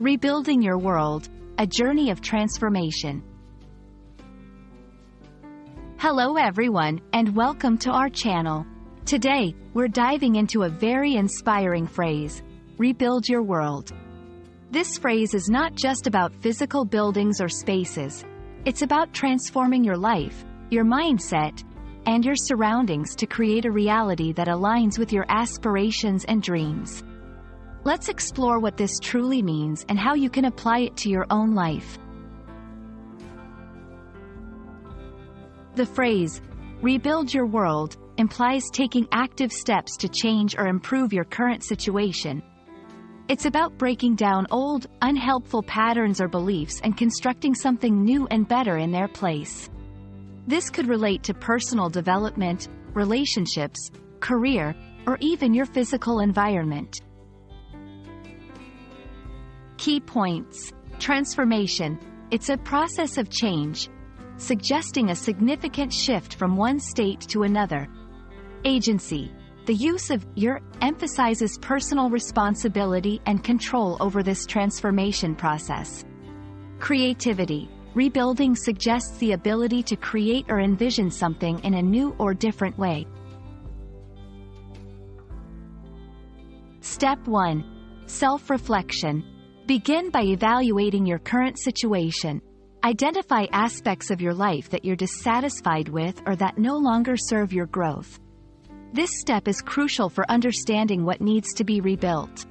Rebuilding Your World, a Journey of Transformation. Hello everyone, and welcome to our channel. Today, we're diving into a very inspiring phrase, rebuild your world. This phrase is not just about physical buildings or spaces. It's about transforming your life, your mindset, and your surroundings to create a reality that aligns with your aspirations and dreams. Let's explore what this truly means and how you can apply it to your own life. The phrase, rebuild your world, implies taking active steps to change or improve your current situation. It's about breaking down old, unhelpful patterns or beliefs and constructing something new and better in their place. This could relate to personal development, relationships, career, or even your physical environment. Key points. Transformation. It's a process of change, suggesting a significant shift from one state to another. Agency. The use of your emphasizes personal responsibility and control over this transformation process. Creativity. Rebuilding suggests the ability to create or envision something in a new or different way. Step 1. Self-reflection. Begin by evaluating your current situation. Identify aspects of your life that you're dissatisfied with or that no longer serve your growth. This step is crucial for understanding what needs to be rebuilt.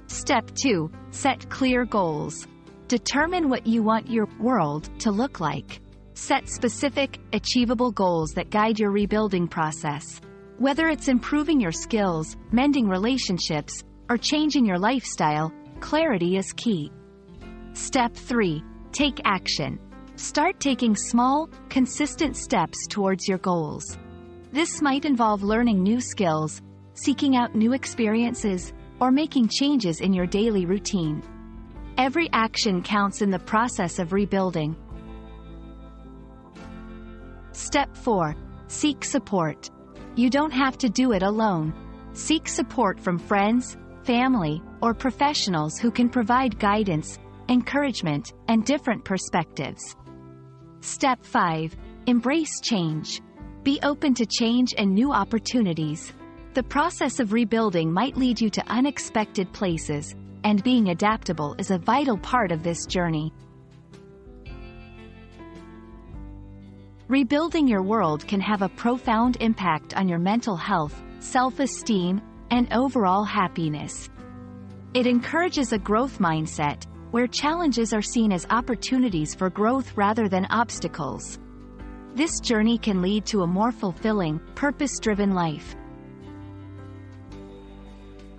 Step 2. Set clear goals. Determine what you want your world to look like. Set specific, achievable goals that guide your rebuilding process. Whether it's improving your skills, mending relationships, or changing your lifestyle, clarity is key. Step 3. Take action. Start taking small, consistent steps towards your goals. This might involve learning new skills, seeking out new experiences, or making changes in your daily routine. Every action counts in the process of rebuilding. Step 4. Seek support. You don't have to do it alone. Seek support from friends, family, or professionals who can provide guidance, encouragement, and different perspectives. Step 5. Embrace change. Be open to change and new opportunities. The process of rebuilding might lead you to unexpected places, and being adaptable is a vital part of this journey. Rebuilding your world can have a profound impact on your mental health, self-esteem, and overall happiness. It encourages a growth mindset, where challenges are seen as opportunities for growth rather than obstacles. This journey can lead to a more fulfilling, purpose-driven life.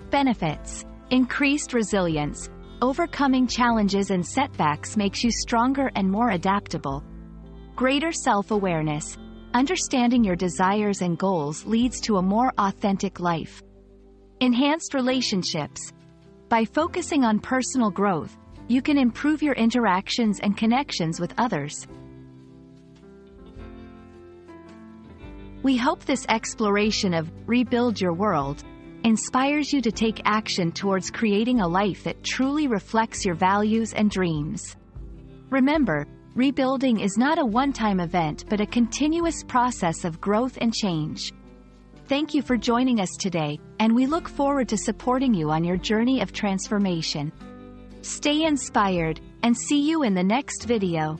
Benefits. Increased resilience. Overcoming challenges and setbacks makes you stronger and more adaptable. Greater self-awareness. Understanding your desires and goals leads to a more authentic life. Enhanced relationships. By focusing on personal growth, you can improve your interactions and connections with others. We hope this exploration of Rebuild Your World inspires you to take action towards creating a life that truly reflects your values and dreams. Remember, rebuilding is not a one-time event but a continuous process of growth and change. Thank you for joining us today, and we look forward to supporting you on your journey of transformation. Stay inspired, and see you in the next video.